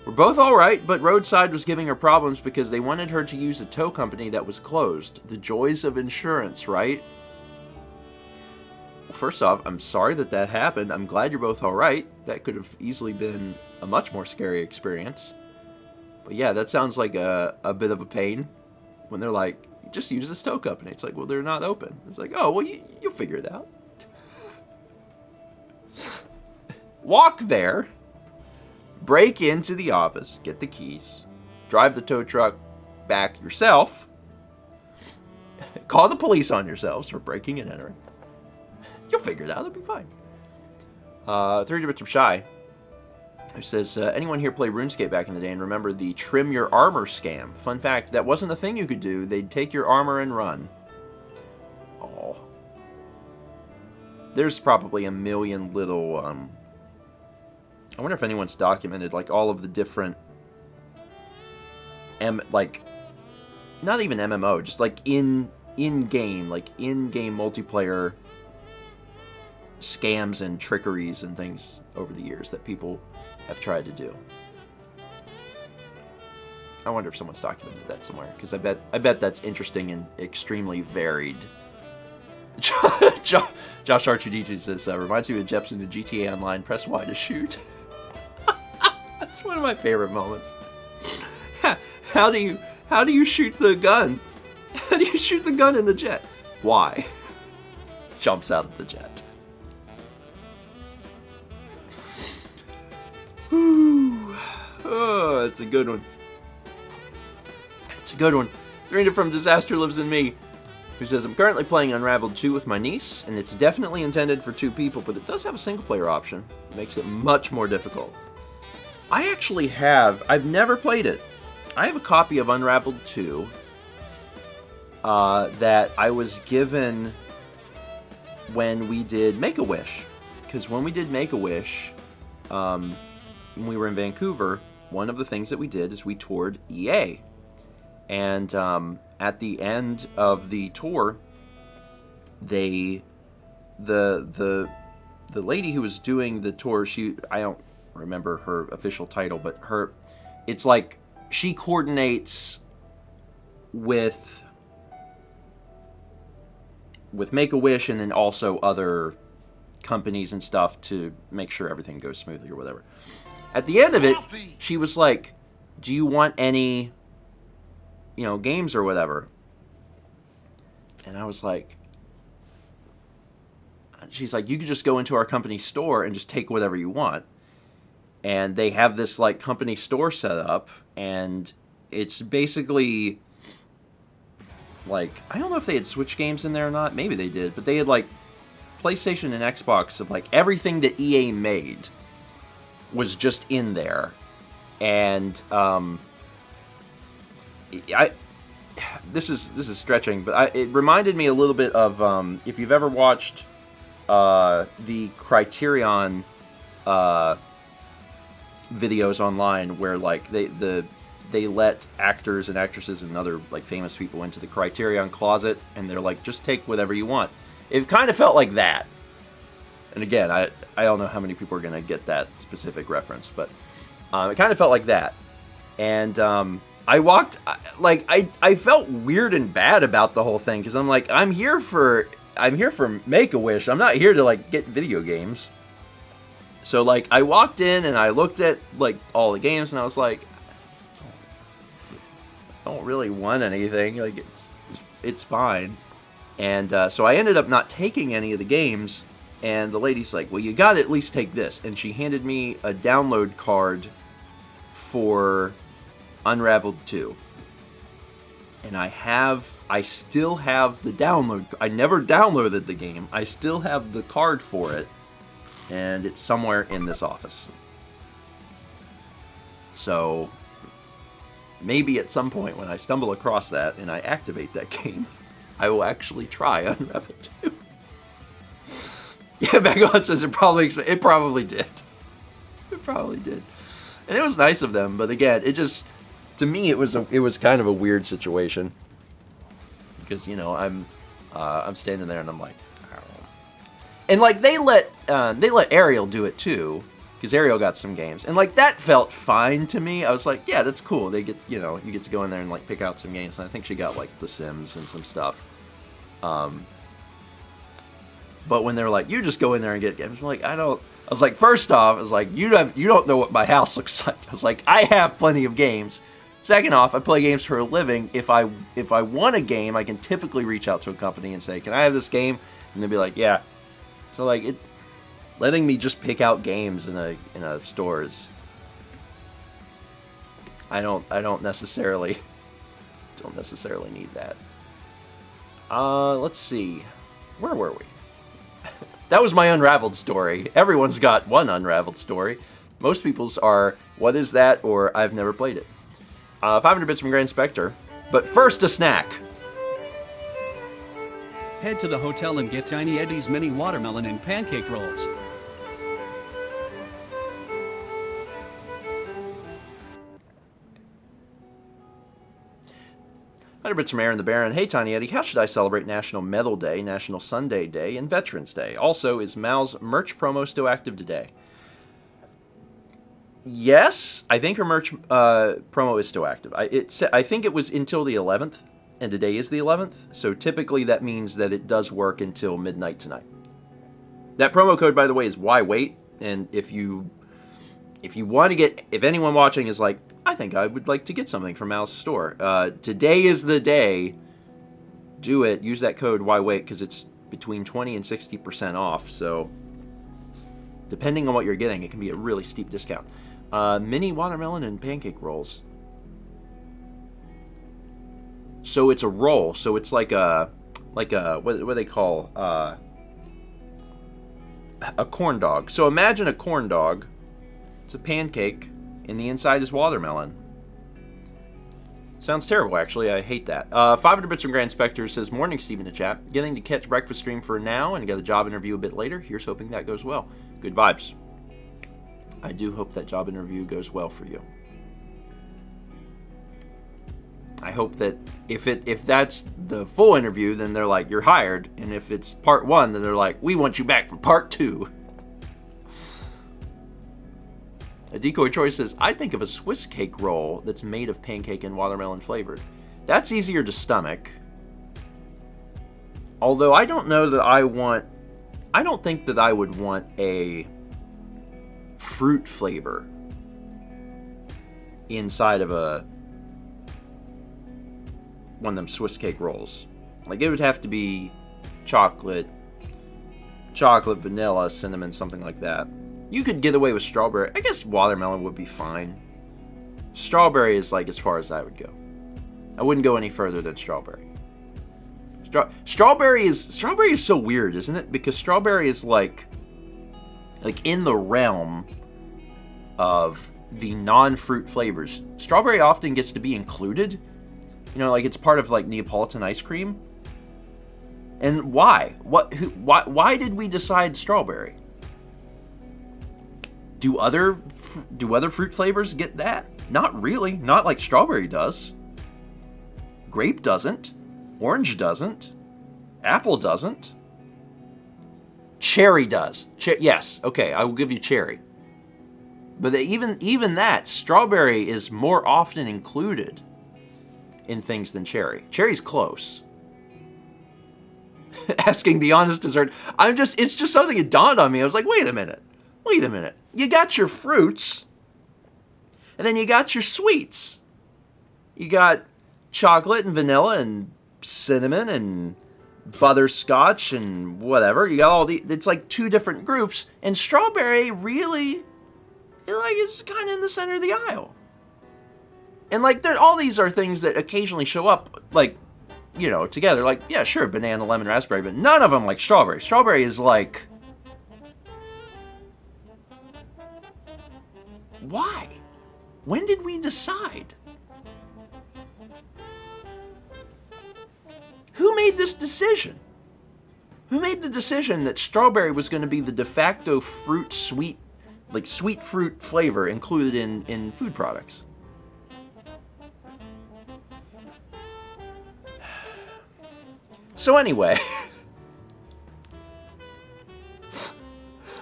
We're both alright, but roadside was giving her problems because they wanted her to use a tow company that was closed. The joys of insurance, right? Well, first off, I'm sorry that happened. I'm glad you're both alright. That could have easily been a much more scary experience. But yeah, that sounds like a bit of a pain. When they're like, just use this tow company. It's like, well, they're not open. It's like, oh, well, you'll figure it out. Walk there. Break into the office, get the keys, drive the tow truck back yourself, call the police on yourselves for breaking and entering. You'll figure it out, it'll be fine. 30 bits from Shy, who says, anyone here play RuneScape back in the day and remember the trim your armor scam? Fun fact, that wasn't a thing you could do. They'd take your armor and run. Oh. There's probably a million little, I wonder if anyone's documented, like, all of the different, not even MMO, just, like, in-game multiplayer scams and trickeries and things over the years that people have tried to do. I wonder if someone's documented that somewhere, because I bet that's interesting and extremely varied. Josh R2D2 says, reminds me of Jepson in GTA Online, press Y to shoot. That's one of my favorite moments. How do you shoot the gun? How do you shoot the gun in the jet? Why? Jumps out of the jet. Whew. Oh, it's a good one. It's a good one. Serena from Disaster Lives in Me, who says, I'm currently playing Unraveled 2 with my niece, and it's definitely intended for 2 people, but it does have a single player option. It makes it much more difficult. I actually have, I've never played it. I have a copy of Unraveled 2 that I was given when we did Make-A-Wish. Because when we did Make-A-Wish, when we were in Vancouver, one of the things that we did is we toured EA. And at the end of the tour, the lady who was doing the tour, I don't remember her official title, but it's like she coordinates with Make-A-Wish and then also other companies and stuff to make sure everything goes smoothly or whatever. At the end of it, she was like, do you want any, games or whatever? And I was like, she's like, you could just go into our company store and just take whatever you want. And they have this, like, company store set up, and it's basically, like, I don't know if they had Switch games in there or not. Maybe they did. But they had, like, PlayStation and Xbox of, like, everything that EA made was just in there. And, this is stretching, but it reminded me a little bit of, if you've ever watched the Criterion videos online where, like, they let actors and actresses and other, like, famous people into the Criterion closet, and they're like, just take whatever you want. It kind of felt like that. And again, I don't know how many people are going to get that specific reference, but it kind of felt like that. And I walked, like, I felt weird and bad about the whole thing, because I'm like, I'm here for Make-A-Wish. I'm not here to, like, get video games. So, like, I walked in and I looked at, like, all the games, and I was like, I don't really want anything. Like, it's fine. And so I ended up not taking any of the games, and the lady's like, well, you gotta at least take this. And she handed me a download card for Unraveled 2. And I still have the download. I never downloaded the game. I still have the card for it. And it's somewhere in this office. So maybe at some point when I stumble across that and I activate that game, I will actually try Unraveled 2. Yeah, Bagon says it probably did. It probably did. And it was nice of them, but again, it just, to me, it was kind of a weird situation. Because, you know, I'm standing there and I'm like, I don't know. And like they let Argyl do it too, because Argyl got some games, and like that felt fine to me. I was like, yeah, that's cool. They get, you know, you get to go in there and like pick out some games, and I think she got like The Sims and some stuff. But when they're like, you just go in there and get games, I'm like, I was like, first off, I was like, you don't know what my house looks like. I was like, I have plenty of games. Second off, I play games for a living. If I want a game, I can typically reach out to a company and say, can I have this game? And they'd be like, yeah. So like letting me just pick out games in a store is, I don't necessarily need that. Let's see, where were we? That was my unraveled story. Everyone's got one unraveled story. Most people's are, what is that, or I've never played it. 500 bits from Grand Spectre. But first, a snack. Head to the hotel and get Tiny Eddie's mini watermelon and pancake rolls. Bits from Aaron the Baron. Hey, Tiny Eddie, how should I celebrate National Medal Day, National Sunday Day, and Veterans Day? Also, is Mal's merch promo still active today? Yes, I think her merch promo is still active. I think it was until the 11th, and today is the 11th, so typically that means that it does work until midnight tonight. That promo code, by the way, is Why Wait, and if you want to get, if anyone watching is like, I think I would like to get something from Mal's store, today is the day. Do it. Use that code Why Wait, because it's between 20 and 60% off, so depending on what you're getting, it can be a really steep discount. Mini watermelon and pancake rolls. So it's a roll. So it's like a what do they call a corn dog. So imagine a corn dog. It's a pancake, and the inside is watermelon. Sounds terrible, actually. I hate that. 500 bits from Grand Spectre says, morning, Steve in the chat. Getting to catch breakfast stream for now and get a job interview a bit later. Here's hoping that goes well. Good vibes. I do hope that job interview goes well for you. I hope that if that's the full interview, then they're like, you're hired. And if it's part 1, then they're like, we want you back for part 2. A Decoy Choice says, I think of a Swiss cake roll that's made of pancake and watermelon flavored. That's easier to stomach. Although I don't know that I don't think that I would want a fruit flavor inside of one of them Swiss cake rolls. Like, it would have to be chocolate, vanilla, cinnamon, something like that. You could get away with strawberry. I guess watermelon would be fine. Strawberry is like as far as I would go. I wouldn't go any further than strawberry. Strawberry is so weird, isn't it? Because strawberry is like in the realm of the non-fruit flavors. Strawberry often gets to be included. You know, like it's part of like Neapolitan ice cream. And why? Why did we decide strawberry? Do other fruit flavors get that? Not really. Not like strawberry does. Grape doesn't. Orange doesn't. Apple doesn't. Cherry does. Yes, okay, I will give you cherry. But even that, strawberry is more often included in things than cherry. Cherry's close. Asking the honest dessert. It's just something that dawned on me. I was like, wait a minute. You got your fruits, and then you got your sweets. You got chocolate and vanilla and cinnamon and butterscotch and whatever. You got it's like 2 different groups, and strawberry really, is kind of in the center of the aisle. And like, all these are things that occasionally show up, like, you know, together. Like, yeah, sure, banana, lemon, raspberry, but none of them like strawberry. Strawberry is like, why? When did we decide? Who made this decision? Who made the decision that strawberry was going to be the de facto fruit sweet like sweet fruit flavor included in food products. So anyway,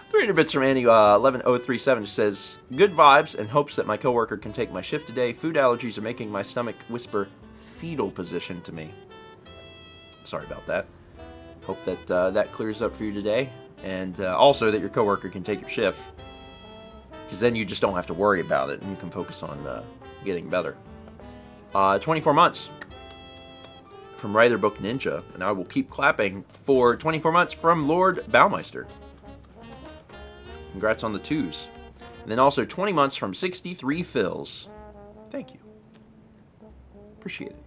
300 bits from Annie 11037 says, good vibes and hopes that my coworker can take my shift today. Food allergies are making my stomach whisper fetal position to me. Sorry about that. Hope that that clears up for you today. And also that your coworker can take your shift. Because then you just don't have to worry about it and you can focus on getting better. 24 months. From Writer Book Ninja, and I will keep clapping for 24 months from Lord Baumeister. Congrats on the 2s. And then also 20 months from 63 Fills. Thank you. Appreciate it.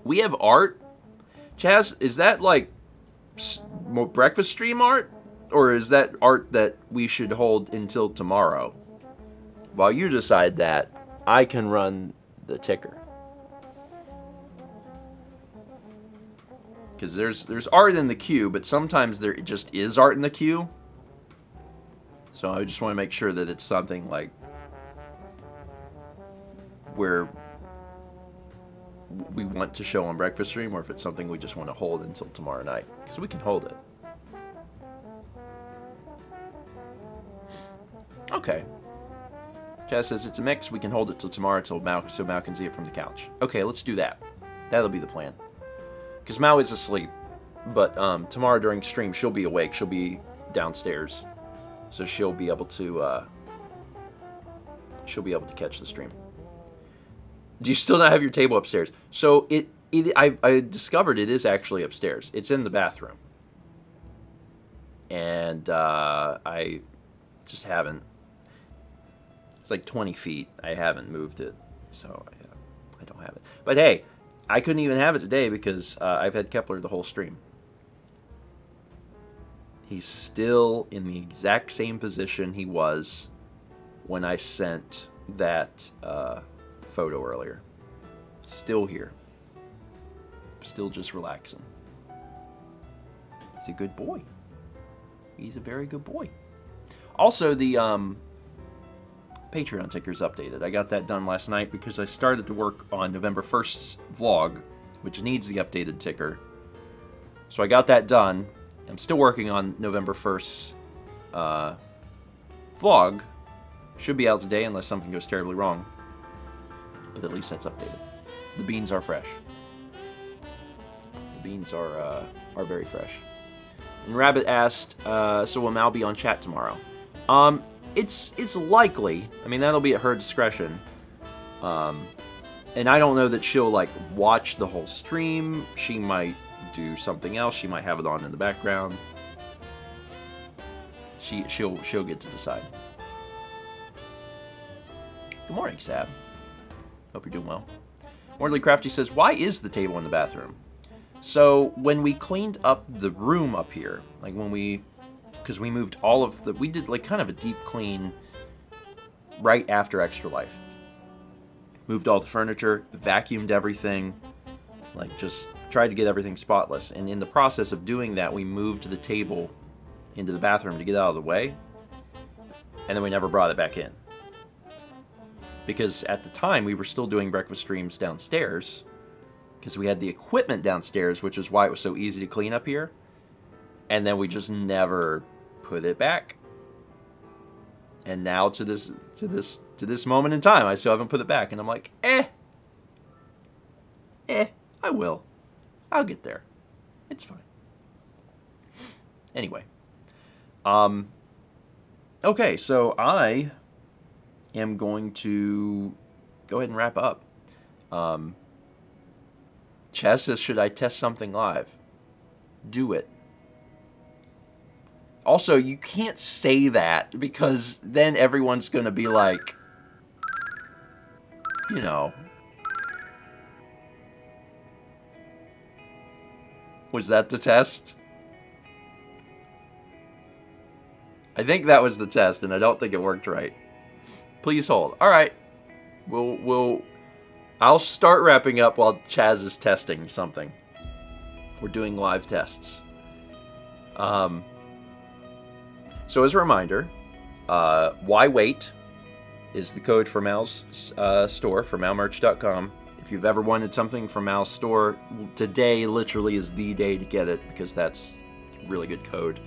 We have art. Chaz, is that like breakfast stream art? Or is that art that we should hold until tomorrow? While you decide that, I can run the ticker. Because there's art in the queue, but sometimes there just is art in the queue. So I just want to make sure that it's something like where we want to show on breakfast stream, or if it's something we just want to hold until tomorrow night. Because we can hold it. Okay. Chaz says it's a mix. We can hold it till tomorrow so Mal can see it from the couch. Okay, let's do that. That'll be the plan. Because Mao is asleep, but tomorrow during stream she'll be awake. She'll be downstairs, so she'll be able to catch the stream. Do you still not have your table upstairs? So I discovered it is actually upstairs. It's in the bathroom, and I just haven't. It's like 20 feet. I haven't moved it, so I don't have it. But hey. I couldn't even have it today because I've had Kepler the whole stream. He's still in the exact same position he was when I sent that photo earlier. Still here. Still just relaxing. He's a good boy. He's a very good boy. Also, the Patreon ticker's updated. I got that done last night because I started to work on November 1st's vlog, which needs the updated ticker. So I got that done. I'm still working on November 1st's vlog. Should be out today unless something goes terribly wrong. But at least that's updated. The beans are fresh. The beans are very fresh. And Rabbit asked, so will Mal be on chat tomorrow? It's likely. I mean, that'll be at her discretion. And I don't know that she'll like watch the whole stream. She might do something else. She might have it on in the background. She'll get to decide. Good morning, Sab. Hope you're doing well. Morley Crafty says, why is the table in the bathroom? So when we cleaned up the room up here, like because we moved all of we did like kind of a deep clean right after Extra Life. Moved all the furniture, vacuumed everything, like just tried to get everything spotless. And in the process of doing that, we moved the table into the bathroom to get out of the way. And then we never brought it back in. Because at the time, we were still doing breakfast streams downstairs. Because we had the equipment downstairs, which is why it was so easy to clean up here. And then we just never put it back. And now to this moment in time, I still haven't put it back. And I'm like, I will. I'll get there. It's fine. Anyway. Okay, so I am going to go ahead and wrap up. Chaz says, should I test something live? Do it. Also, you can't say that because then everyone's going to be like, you know. Was that the test? I think that was the test, and I don't think it worked right. Please hold. All right. I'll start wrapping up while Chaz is testing something. We're doing live tests. So as a reminder, Why Wait is the code for Mal's store, for malmerch.com. If you've ever wanted something from Mal's store, today literally is the day to get it, because that's a really good code.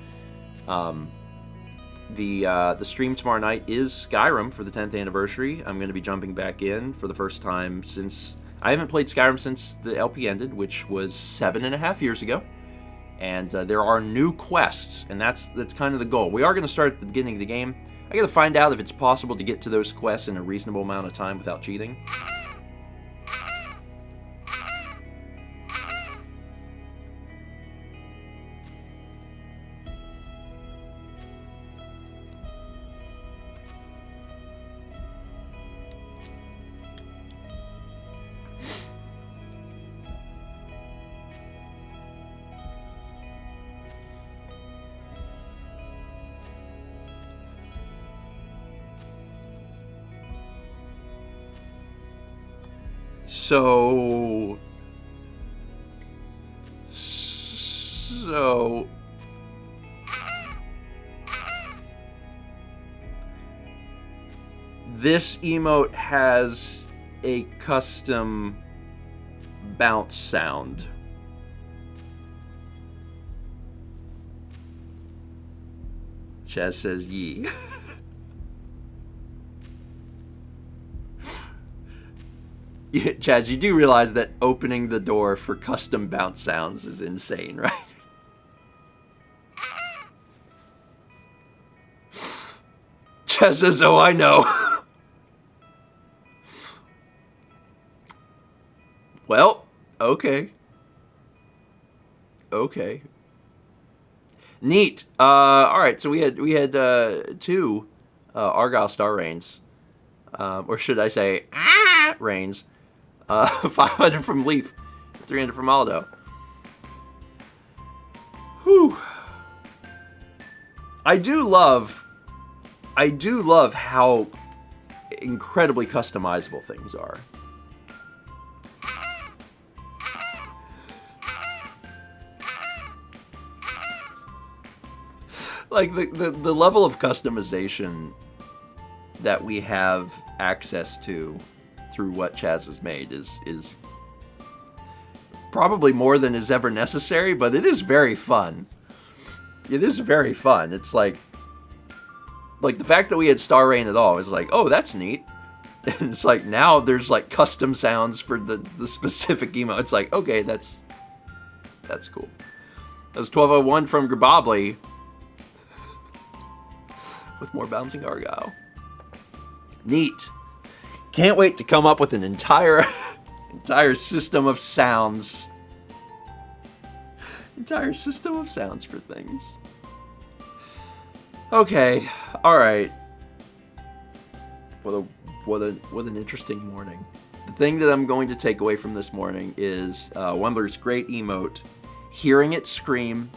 The stream tomorrow night is Skyrim for the 10th anniversary. I'm going to be jumping back in for the first time since... I haven't played Skyrim since the LP ended, which was 7.5 years ago. And there are new quests, and that's kind of the goal. We are going to start at the beginning of the game. I got to find out if it's possible to get to those quests in a reasonable amount of time without cheating. So this emote has a custom bounce sound. Chaz says yee. Yeah, Chaz, you do realize that opening the door for custom bounce sounds is insane, right? Chaz says, oh, I know. Well, okay. Okay. Neat. All right, so we had 2 Argyl star reigns. Or should I say, reigns. 500 from Leaf, 300 from Aldo. Whew. I do love how incredibly customizable things are. Like the level of customization that we have access to through what Chaz has made is probably more than is ever necessary, but it is very fun. It is very fun. It's like the fact that we had Star Rain at all is like, oh, that's neat. And it's like now there's like custom sounds for the specific emo. It's like, okay, that's cool. That was 1201 from Grabobly with more bouncing Argyl. Neat. Can't wait to come up with an entire system of sounds. Entire system of sounds for things. Okay, all right. What an interesting morning. The thing that I'm going to take away from this morning is Wembler's great emote, hearing it scream,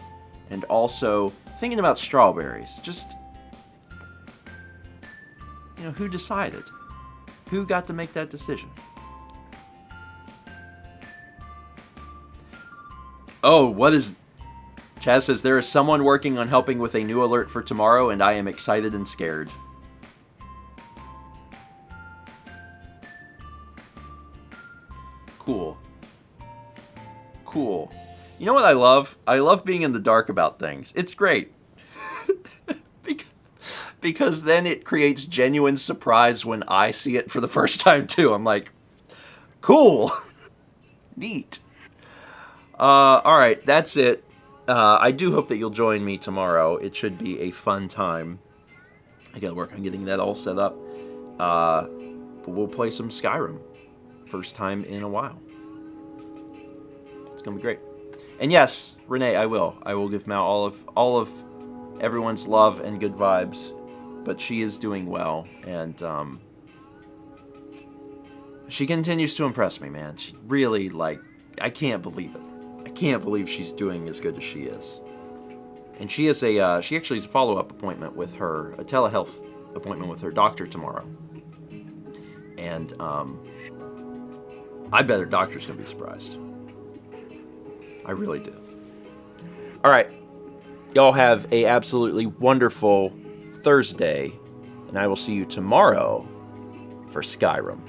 and also thinking about strawberries. Just, who decided? Who got to make that decision? Oh, what is... Chaz says, there is someone working on helping with a new alert for tomorrow, and I am excited and scared. Cool. Cool. You know what I love? I love being in the dark about things. It's great. Because then it creates genuine surprise when I see it for the first time, too. I'm like, cool. Neat. All right, that's it. I do hope that you'll join me tomorrow. It should be a fun time. I gotta work on getting that all set up. But we'll play some Skyrim. First time in a while. It's gonna be great. And yes, Renee, I will give Mal all of everyone's love and good vibes. But she is doing well, and she continues to impress me, man. She really, I can't believe it. I can't believe she's doing as good as she is. And she is she actually has a follow-up appointment with her, a telehealth appointment with her doctor tomorrow. And I bet her doctor's gonna be surprised. I really do. All right, y'all have a absolutely wonderful Thursday, And I will see you tomorrow for Skyrim.